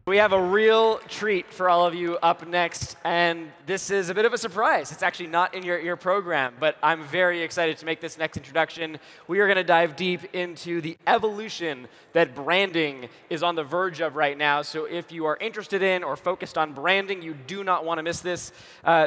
We have a real treat for all of you up next, and this is a bit of a surprise. It's actually not in your program, but I'm very excited to make this next introduction. We are going to dive deep into the evolution that branding is on the verge of right now. So if you are interested in or focused on branding, you do not want to miss this.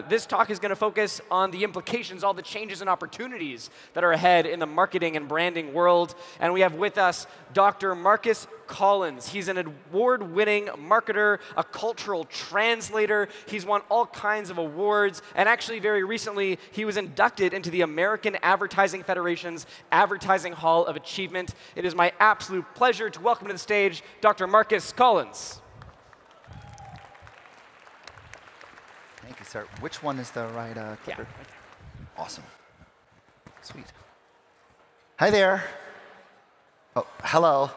This talk is going to focus on the implications, all the changes and opportunities that are ahead in the marketing and branding world. And we have with us Dr. Marcus Collins. He's an award-winning marketer, a cultural translator. He's won all kinds of awards, and actually very recently, he was inducted into the American Advertising Federation's Advertising Hall of Achievement. It is my absolute pleasure to welcome to the stage Dr. Marcus Collins. Thank you, sir. Which one is the right clicker? Yeah. Awesome. Sweet. Hi there. Oh, hello.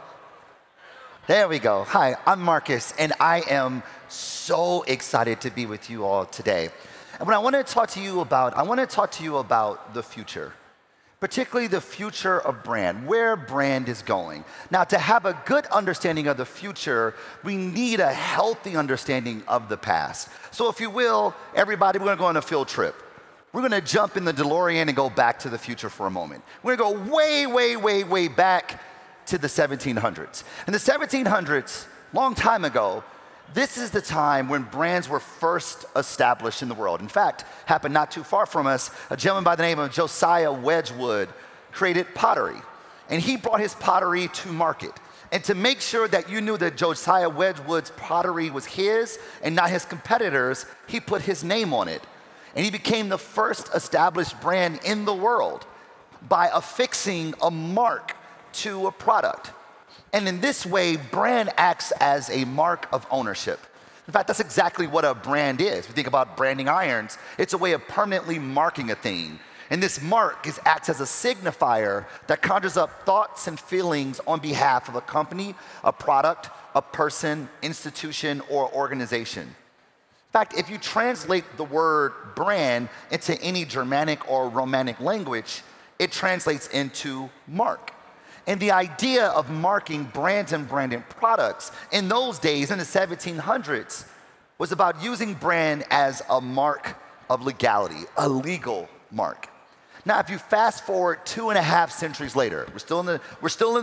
There we go. Hi, I'm Marcus, and I am so excited to be with you all today. And what I want to talk to you about, the future, particularly the future of brand, where brand is going. Now, to have a good understanding of the future, we need a healthy understanding of the past. So if you will, everybody, we're going to go on a field trip. We're going to jump in the DeLorean and go back to the future for a moment. We're going to go way, way, way, way back to the 1700s. In the 1700s, long time ago, this is the time when brands were first established in the world. In fact, happened not too far from us, a gentleman by the name of Josiah Wedgwood created pottery. And he brought his pottery to market. And to make sure that you knew that Josiah Wedgwood's pottery was his and not his competitors, he put his name on it. And he became the first established brand in the world by affixing a mark to a product. And in this way, brand acts as a mark of ownership. In fact, that's exactly what a brand is. If you think about branding irons, it's a way of permanently marking a thing. And this mark acts as a signifier that conjures up thoughts and feelings on behalf of a company, a product, a person, institution, or organization. In fact, if you translate the word brand into any Germanic or Romanic language, it translates into mark. And the idea of marking brands and branded products in those days, in the 1700s, was about using brand as a mark of legality, a legal mark. Now, if you fast forward 2.5 centuries later, we're still in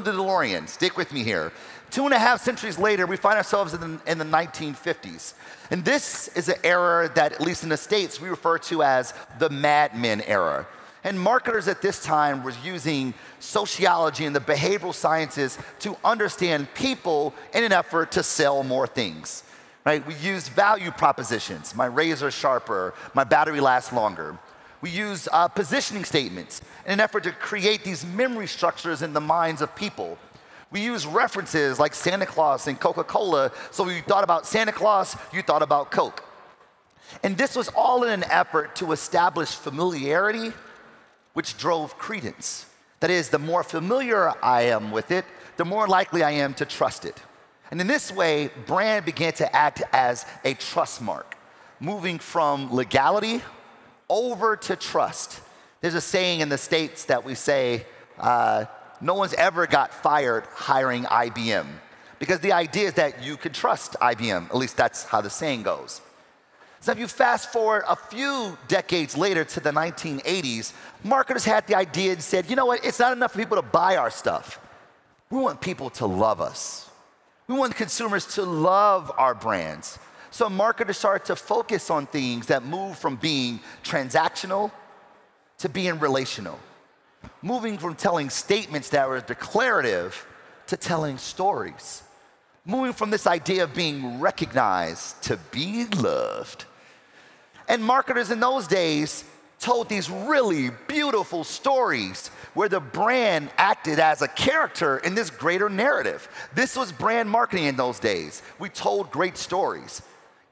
the DeLorean, stick with me here. 2.5 centuries later, we find ourselves in the 1950s. And this is an era that, at least in the States, we refer to as the Mad Men era. And marketers at this time were using sociology and the behavioral sciences to understand people in an effort to sell more things. Right? We used value propositions. My razor is sharper, my battery lasts longer. We use positioning statements in an effort to create these memory structures in the minds of people. We use references like Santa Claus and Coca-Cola, so when you thought about Santa Claus, you thought about Coke. And this was all in an effort to establish familiarity, which drove credence. That is, the more familiar I am with it, the more likely I am to trust it. And in this way, brand began to act as a trust mark, moving from legality over to trust. There's a saying in the States that we say, no one's ever got fired hiring IBM, because the idea is that you could trust IBM. At least that's how the saying goes. So if you fast forward a few decades later to the 1980s, marketers had the idea and said, you know what, it's not enough for people to buy our stuff. We want people to love us. We want consumers to love our brands. So marketers started to focus on things that move from being transactional to being relational, moving from telling statements that were declarative to telling stories, moving from this idea of being recognized to be loved. And marketers in those days told these really beautiful stories where the brand acted as a character in this greater narrative. This was brand marketing in those days. We told great stories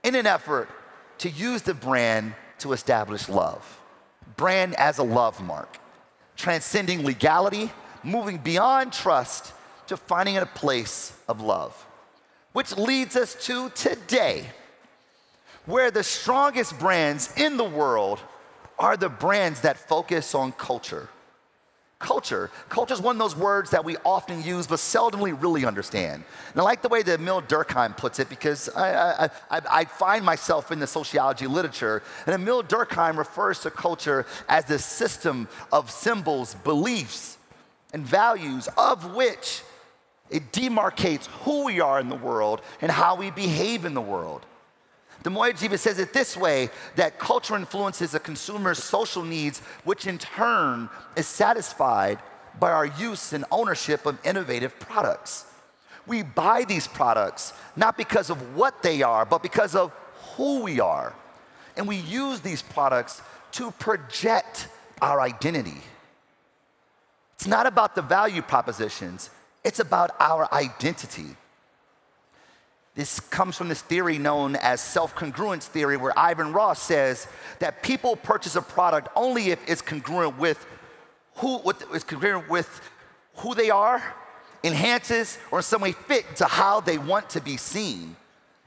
in an effort to use the brand to establish love. Brand as a love mark, transcending legality, moving beyond trust to finding a place of love. Which leads us to today, where the strongest brands in the world are the brands that focus on culture. Culture. Culture is one of those words that we often use but seldomly really understand. And I like the way that Emil Durkheim puts it because I find myself in the sociology literature, and Emil Durkheim refers to culture as the system of symbols, beliefs, and values of which it demarcates who we are in the world and how we behave in the world. Demoyejiva says it this way, that culture influences a consumer's social needs, which in turn is satisfied by our use and ownership of innovative products. We buy these products not because of what they are, but because of who we are. And we use these products to project our identity. It's not about the value propositions, it's about our identity. This comes from this theory known as self-congruence theory, where Ivan Ross says that people purchase a product only if it's congruent with who they are, enhances, or in some way fit to how they want to be seen.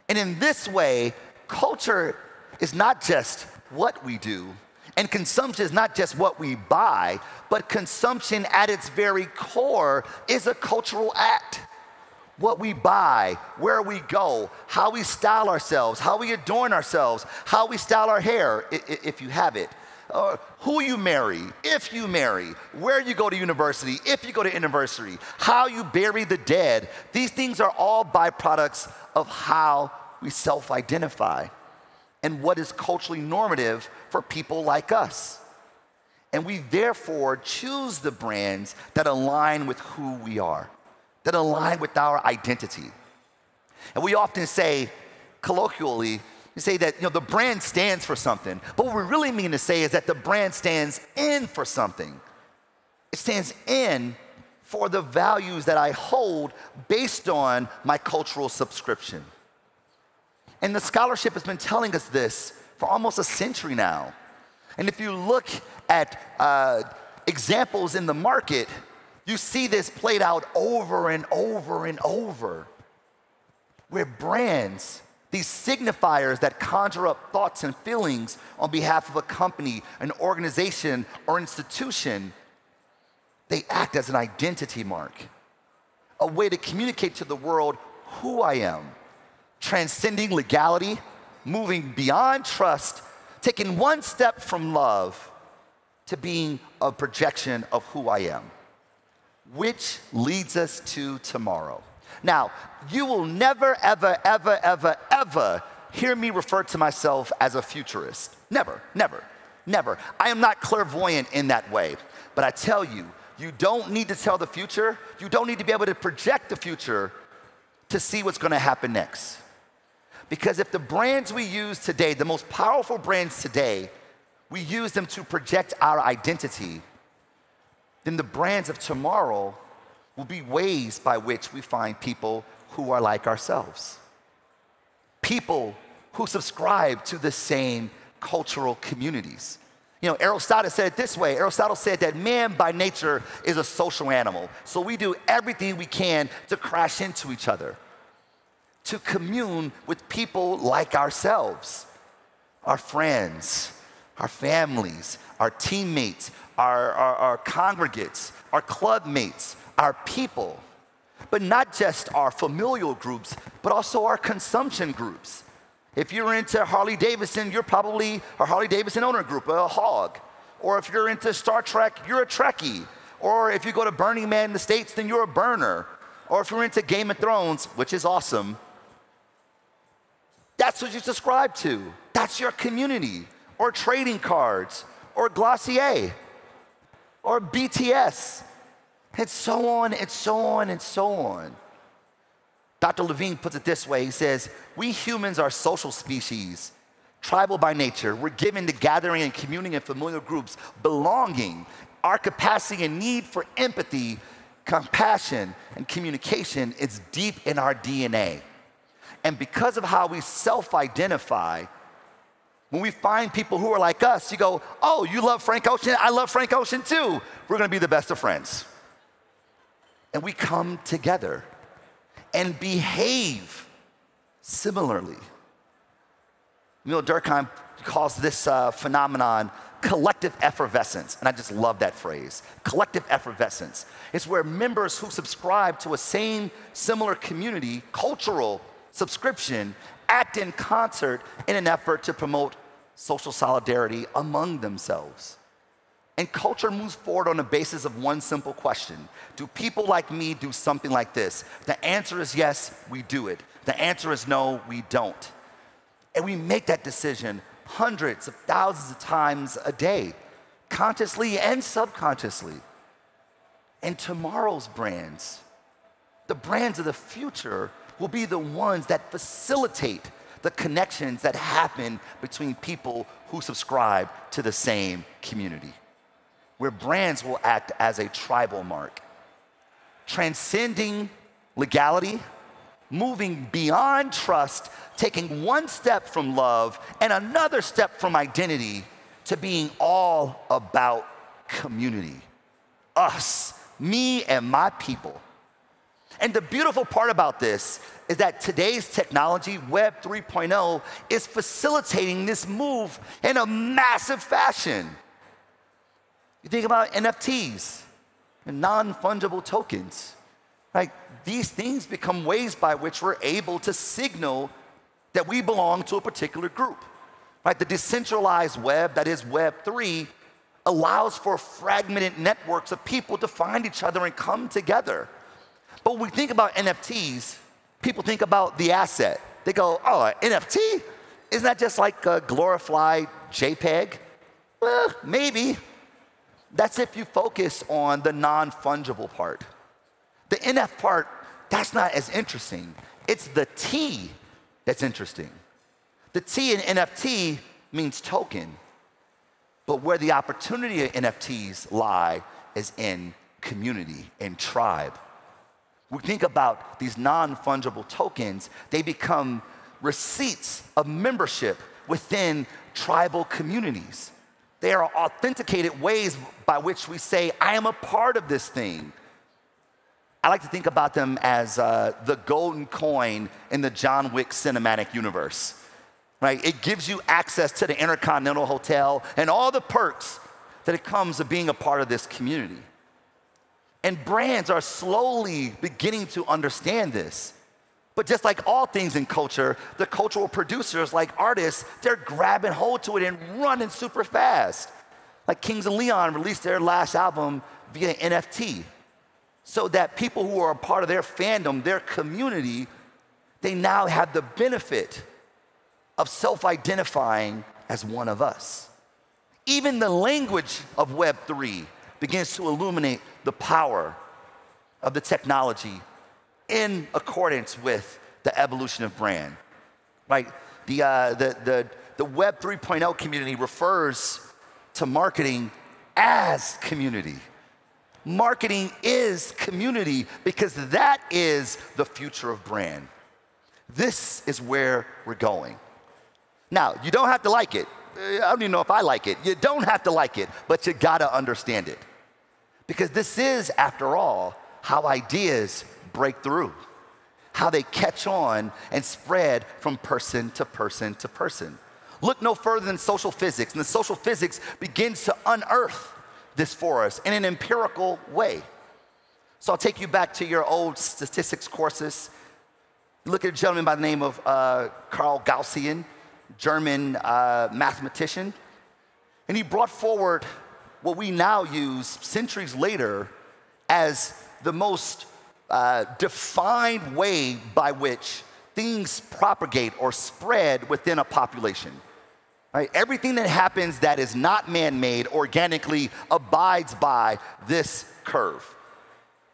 And in this way, culture is not just what we do, and consumption is not just what we buy, but consumption at its very core is a cultural act. What we buy, where we go, how we style ourselves, how we adorn ourselves, how we style our hair, if you have it, who you marry, if you marry, where you go to university, if you go to university, how you bury the dead. These things are all byproducts of how we self-identify and what is culturally normative for people like us. And we therefore choose the brands that align with who we are, that align with our identity. And we often say, colloquially, we say that the brand stands for something. But what we really mean to say is that the brand stands in for something. It stands in for the values that I hold based on my cultural subscription. And the scholarship has been telling us this for almost a century now. And if you look at examples in the market, you see this played out over and over and over, where brands, these signifiers that conjure up thoughts and feelings on behalf of a company, an organization, or institution, they act as an identity mark, a way to communicate to the world who I am, transcending legality, moving beyond trust, taking one step from love to being a projection of who I am. Which leads us to tomorrow. Now, you will never, ever, ever, ever, ever hear me refer to myself as a futurist. Never, never, never. I am not clairvoyant in that way. But I tell you, you don't need to tell the future. You don't need to be able to project the future to see what's going to happen next. Because if the brands we use today, the most powerful brands today, we use them to project our identity, then the brands of tomorrow will be ways by which we find people who are like ourselves. People who subscribe to the same cultural communities. Aristotle said it this way. Aristotle said that man by nature is a social animal. So we do everything we can to crash into each other, to commune with people like ourselves, our friends, our families, our teammates, our congregates, our club mates, our people. But not just our familial groups, but also our consumption groups. If you're into Harley Davidson, you're probably a Harley Davidson owner group, a hog. Or if you're into Star Trek, you're a Trekkie. Or if you go to Burning Man in the States, then you're a burner. Or if you're into Game of Thrones, which is awesome, that's what you subscribe to. That's your community. Or trading cards, or Glossier, or BTS, and so on, and so on, and so on. Dr. Levine puts it this way. He says, we humans are social species, tribal by nature. We're given to gathering and communing in familiar groups, belonging. Our capacity and need for empathy, compassion, and communication is deep in our DNA. And because of how we self-identify, when we find people who are like us, you go, oh, you love Frank Ocean? I love Frank Ocean too. We're going to be the best of friends. And we come together and behave similarly. Emil Durkheim calls this phenomenon collective effervescence, and I just love that phrase, collective effervescence. It's where members who subscribe to a similar community, cultural subscription, act in concert in an effort to promote social solidarity among themselves. And culture moves forward on the basis of one simple question. Do people like me do something like this? The answer is yes, we do it. The answer is no, we don't. And we make that decision hundreds of thousands of times a day, consciously and subconsciously. And tomorrow's brands, the brands of the future, will be the ones that facilitate the connections that happen between people who subscribe to the same community, where brands will act as a tribal mark, transcending legality, moving beyond trust, taking one step from love and another step from identity to being all about community. Us, me and my people. And the beautiful part about this is that today's technology, Web 3.0, is facilitating this move in a massive fashion. You think about NFTs, and non-fungible tokens. Right? These things become ways by which we're able to signal that we belong to a particular group. Right? The decentralized web, that is Web 3, allows for fragmented networks of people to find each other and come together. But when we think about NFTs, people think about the asset. They go, oh, an NFT? Isn't that just like a glorified JPEG? Well, maybe. That's if you focus on the non-fungible part. The NF part, that's not as interesting. It's the T that's interesting. The T in NFT means token. But where the opportunity of NFTs lie is in community, in tribe. We think about these non-fungible tokens, they become receipts of membership within tribal communities. They are authenticated ways by which we say, I am a part of this thing. I like to think about them as the golden coin in the John Wick cinematic universe. Right? It gives you access to the Intercontinental Hotel and all the perks that it comes of being a part of this community. And brands are slowly beginning to understand this. But just like all things in culture, the cultural producers, like artists, they're grabbing hold to it and running super fast. Like Kings of Leon released their last album via NFT, so that people who are a part of their fandom, their community, they now have the benefit of self-identifying as one of us. Even the language of Web 3 begins to illuminate the power of the technology in accordance with the evolution of brand. Right? The Web 3.0 community refers to marketing as community. Marketing is community because that is the future of brand. This is where we're going. Now, you don't have to like it. I don't even know if I like it. You don't have to like it, but you gotta understand it. Because this is, after all, how ideas break through, how they catch on and spread from person to person to person. Look no further than social physics, and the social physics begins to unearth this for us in an empirical way. So I'll take you back to your old statistics courses. Look at a gentleman by the name of Karl Gaussian, German mathematician, and he brought forward what we now use centuries later as the most defined way by which things propagate or spread within a population. Right? Everything that happens that is not man-made organically abides by this curve.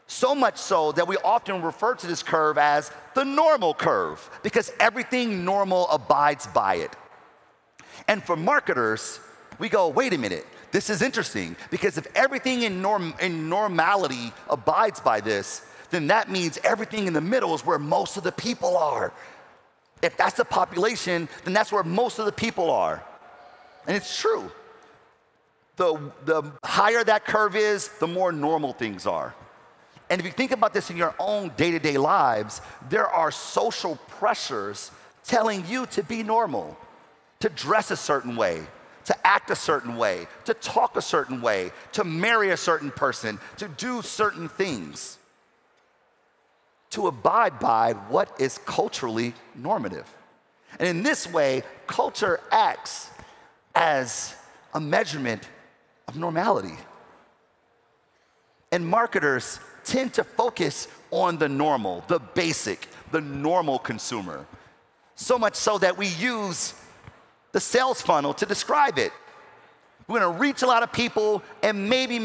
So much so that we often refer to this curve as the normal curve, because everything normal abides by it. And for marketers, we go, wait a minute, this is interesting, because if everything in normality abides by this, then that means everything in the middle is where most of the people are. If that's the population, then that's where most of the people are. And it's true. The higher that curve is, the more normal things are. And if you think about this in your own day-to-day lives, there are social pressures telling you to be normal, to dress a certain way, to act a certain way, to talk a certain way, to marry a certain person, to do certain things, to abide by what is culturally normative. And in this way, culture acts as a measurement of normality. And marketers tend to focus on the normal, the basic, the normal consumer. So much so that we use the sales funnel to describe it. We're gonna reach a lot of people and maybe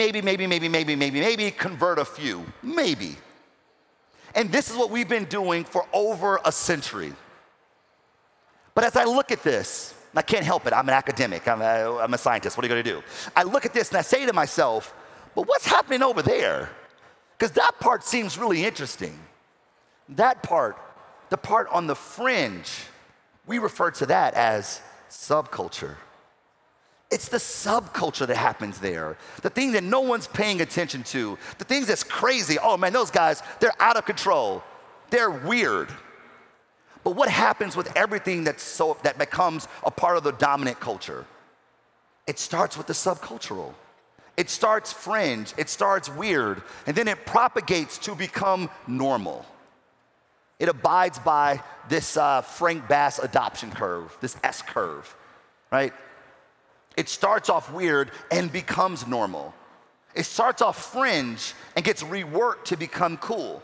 convert a few, maybe. And this is what we've been doing for over a century. But as I look at this, I can't help it, I'm an academic, I'm a scientist, what are you gonna do? I look at this and I say to myself, but what's happening over there? Because that part seems really interesting. That part, the part on the fringe, we refer to that as subculture. It's the subculture that happens there. The thing that no one's paying attention to. The things that's crazy. Oh man, those guys, they're out of control. They're weird. But what happens with everything that becomes a part of the dominant culture? It starts with the subcultural. It starts fringe, it starts weird, and then it propagates to become normal. It abides by this Frank Bass adoption curve, this S curve, right? It starts off weird and becomes normal. It starts off fringe and gets reworked to become cool.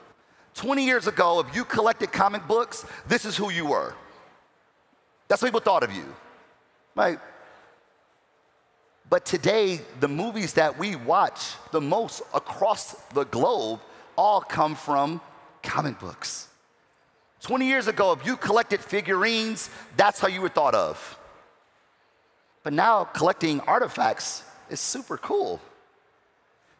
20 years ago, if you collected comic books, this is who you were. That's what people thought of you, right? But today, the movies that we watch the most across the globe all come from comic books. 20 years ago, if you collected figurines, that's how you were thought of. But now, collecting artifacts is super cool.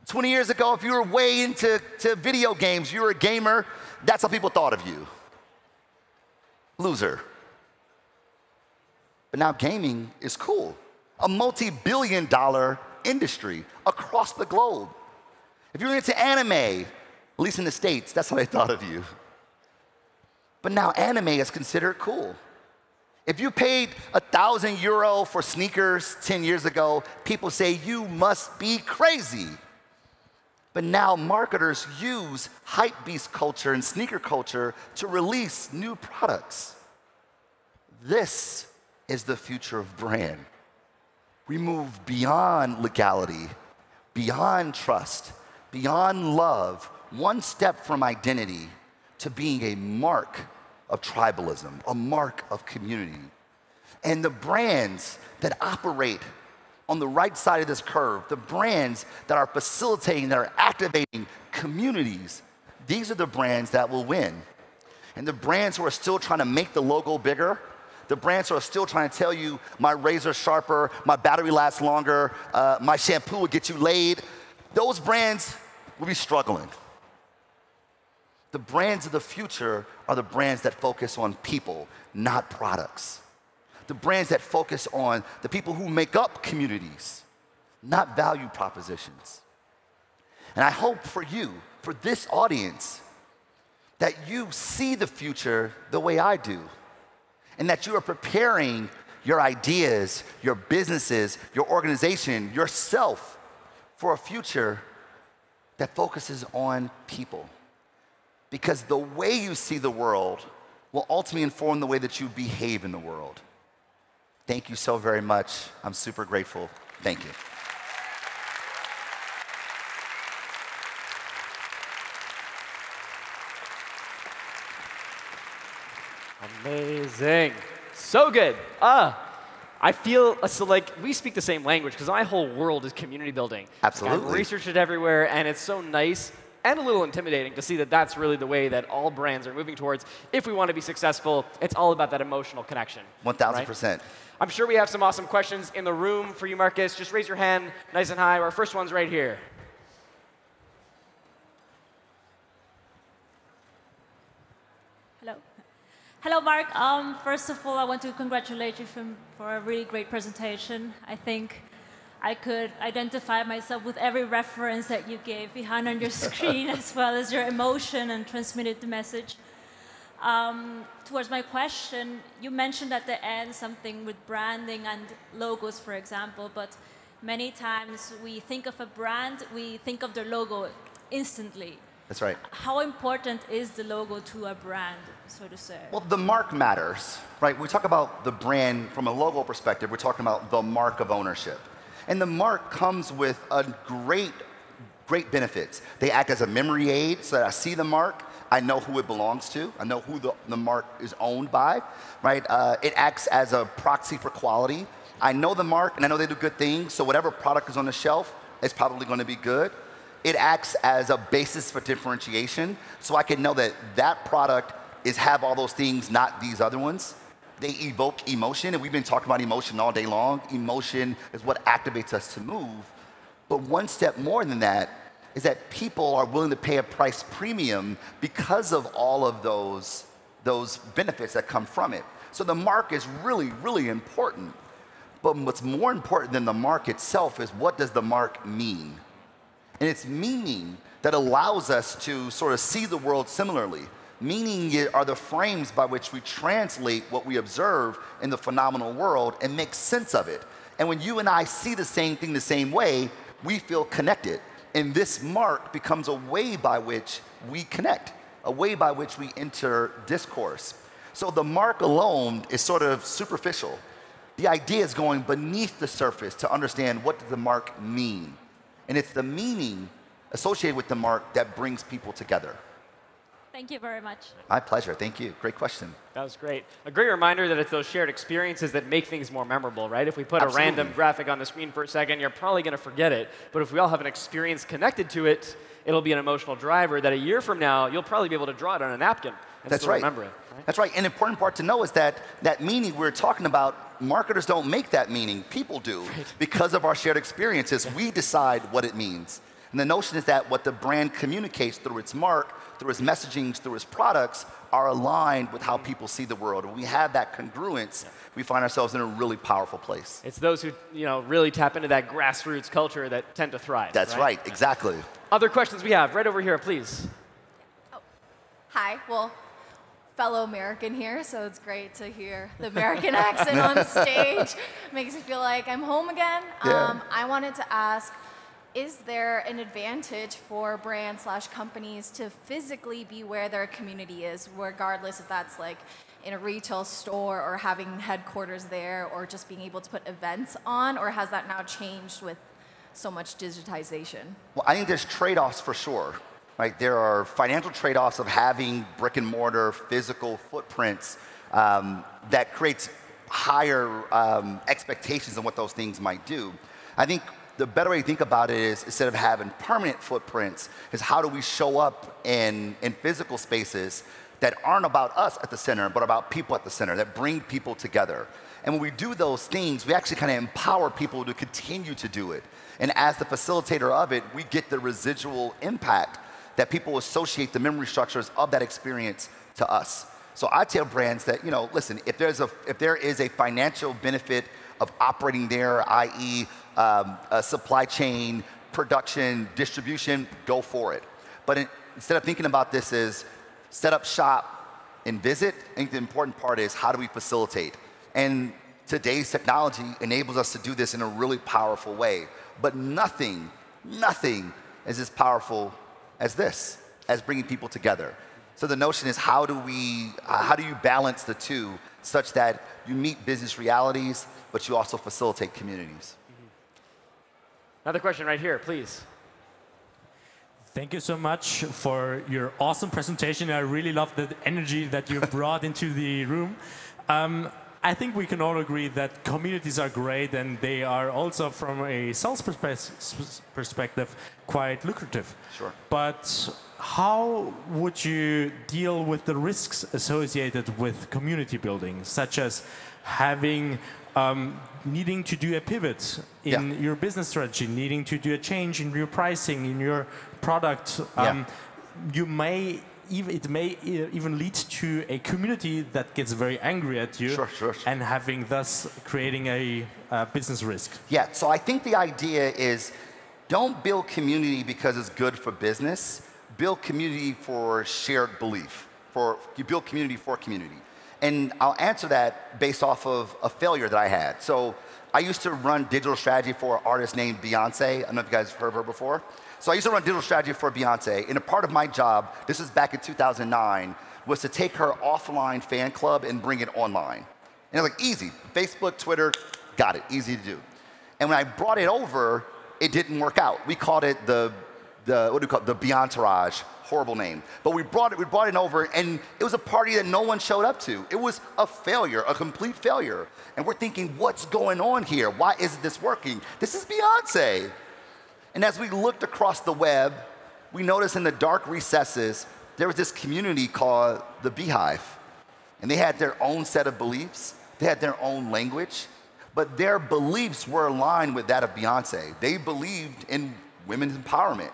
20 years ago, if you were way into video games, you were a gamer, that's how people thought of you. Loser. But now gaming is cool. A multi-billion-dollar industry across the globe. If you're into anime, at least in the States, that's how they thought of you. But now anime is considered cool. If you paid €1,000 for sneakers 10 years ago, people say you must be crazy. But now marketers use hypebeast culture and sneaker culture to release new products. This is the future of brand. We move beyond legality, beyond trust, beyond love, one step from identity to being a mark of tribalism, a mark of community. And the brands that operate on the right side of this curve, the brands that are facilitating, that are activating communities, these are the brands that will win. And the brands who are still trying to make the logo bigger, the brands who are still trying to tell you my razor's sharper, my battery lasts longer, my shampoo will get you laid, those brands will be struggling. The brands of the future are the brands that focus on people, not products. The brands that focus on the people who make up communities, not value propositions. And I hope for you, for this audience, that you see the future the way I do, and that you are preparing your ideas, your businesses, your organization, yourself for a future that focuses on people. Because the way you see the world will ultimately inform the way that you behave in the world. Thank you so very much. I'm super grateful. Thank you. Amazing. So good. I feel so like we speak the same language because my whole world is community building. Absolutely. I've researched it everywhere, and it's so nice and a little intimidating to see that that's really the way that all brands are moving towards. If we want to be successful, it's all about that emotional connection. 1,000%. Right? I'm sure we have some awesome questions in the room for you, Marcus. Just raise your hand nice and high. Our first one's right here. Hello. Hello, Mark. First of all, I want to congratulate you for a really great presentation. I think I could identify myself with every reference that you gave behind on your screen, as well as your emotion and transmitted the message. Towards my question, you mentioned at the end something with branding and logos, for example, but many times we think of a brand, we think of their logo instantly. That's right. How important is the logo to a brand, so to say? Well, the mark matters, right? We talk about the brand from a logo perspective. We're talking about the mark of ownership. And the mark comes with a great benefits. They act as a memory aid, so that I see the mark, I know who it belongs to. I know who the mark is owned by, right? It acts as a proxy for quality. I know the mark, and I know they do good things, so whatever product is on the shelf is probably going to be good. It acts as a basis for differentiation, so I can know that that product have all those things, not these other ones. They evoke emotion, and we've been talking about emotion all day long. Emotion is what activates us to move. But one step more than that is that people are willing to pay a price premium because of all of those benefits that come from it. So the mark is really, really important. But what's more important than the mark itself is what does the mark mean? And it's meaning that allows us to sort of see the world similarly. Meaning are the frames by which we translate what we observe in the phenomenal world and make sense of it. And when you and I see the same thing the same way, we feel connected. And this mark becomes a way by which we connect, a way by which we enter discourse. So the mark alone is sort of superficial. The idea is going beneath the surface to understand what does the mark mean. And it's the meaning associated with the mark that brings people together. Thank you very much. My pleasure. Thank you. Great question. That was great. A great reminder that it's those shared experiences that make things more memorable, right? If we put Absolutely. a random graphic on the screen for a second, you're probably going to forget it. But if we all have an experience connected to it, it'll be an emotional driver that a year from now, you'll probably be able to draw it on a napkin and That's still right. remember it. Right? That's right. An important part to know is that that meaning we're talking about, marketers don't make that meaning. People do. Right. Because of our shared experiences, we decide what it means. And the notion is that what the brand communicates through its mark, through its messaging, through its products, are aligned with how people see the world. When we have that congruence, we find ourselves in a really powerful place. It's those who really tap into that grassroots culture that tend to thrive. That's right, exactly. Other questions we have, right over here, please. Oh. Hi, well, fellow American here, so it's great to hear the American accent on stage. Makes me feel like I'm home again. Yeah. I wanted to ask, is there an advantage for brands/companies to physically be where their community is, regardless if that's like in a retail store or having headquarters there or just being able to put events on, or has that now changed with so much digitization? Well, I think there's trade-offs for sure. Right? There are financial trade-offs of having brick and mortar physical footprints that creates higher expectations on what those things might do. I think the better way to think about it is, instead of having permanent footprints, is how do we show up in physical spaces that aren't about us at the center, but about people at the center, that bring people together. And when we do those things, we actually kind of empower people to continue to do it. And as the facilitator of it, we get the residual impact that people associate the memory structures of that experience to us. So I tell brands that, listen, if there is a financial benefit of operating there, i.e., a supply chain, production, distribution, go for it. But instead of thinking about this as set up shop and visit, I think the important part is how do we facilitate? And today's technology enables us to do this in a really powerful way. But nothing is as powerful as this, as bringing people together. So the notion is how do you balance the two such that you meet business realities, but you also facilitate communities? Another question right here, please. Thank you so much for your awesome presentation. I really love the energy that you brought into the room. I think we can all agree that communities are great, and they are also, from a sales perspective, quite lucrative. Sure. But how would you deal with the risks associated with community building, such as having needing to do a pivot in your business strategy, needing to do a change in your pricing, in your product? It may even lead to a community that gets very angry at you, sure. and having thus creating a business risk. Yeah, so I think the idea is don't build community because it's good for business, build community for shared belief. you build community for community. And I'll answer that based off of a failure that I had. So I used to run digital strategy for an artist named Beyonce. I don't know if you guys have heard of her before. So I used to run digital strategy for Beyonce, and a part of my job, this was back in 2009, was to take her offline fan club and bring it online. And it was like easy, Facebook, Twitter, got it, easy to do. And when I brought it over, it didn't work out. We called it the what do we call it? The Beyontourage, horrible name. But we brought it over, and it was a party that no one showed up to. It was a failure, a complete failure. And we're thinking, what's going on here? Why isn't this working? This is Beyonce. And as we looked across the web, we noticed in the dark recesses, there was this community called the Beehive. And they had their own set of beliefs. They had their own language. But their beliefs were aligned with that of Beyonce. They believed in women's empowerment.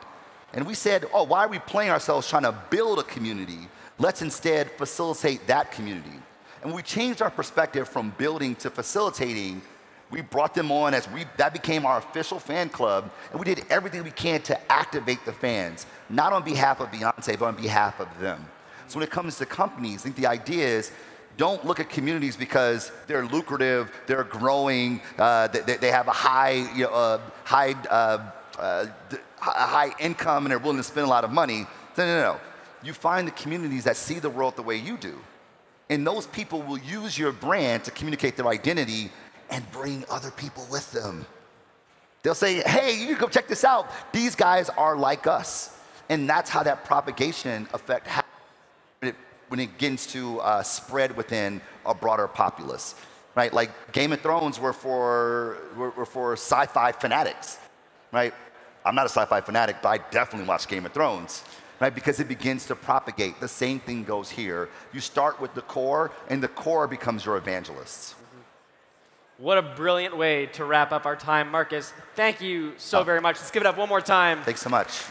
And we said, oh, why are we playing ourselves trying to build a community? Let's instead facilitate that community. And we changed our perspective from building to facilitating. We brought them on that became our official fan club, and we did everything we can to activate the fans, not on behalf of Beyonce, but on behalf of them. So when it comes to companies, I think the idea is don't look at communities because they're lucrative, they're growing, they have a high income and they're willing to spend a lot of money. No. You find the communities that see the world the way you do. And those people will use your brand to communicate their identity and bring other people with them. They'll say, hey, you can go check this out. These guys are like us. And that's how that propagation effect happens when it begins to spread within a broader populace, right? Like Game of Thrones were for sci-fi fanatics, right? I'm not a sci-fi fanatic, but I definitely watch Game of Thrones, right? Because it begins to propagate. The same thing goes here. You start with the core, and the core becomes your evangelists. What a brilliant way to wrap up our time. Marcus, thank you so very much. Let's give it up one more time. Thanks so much.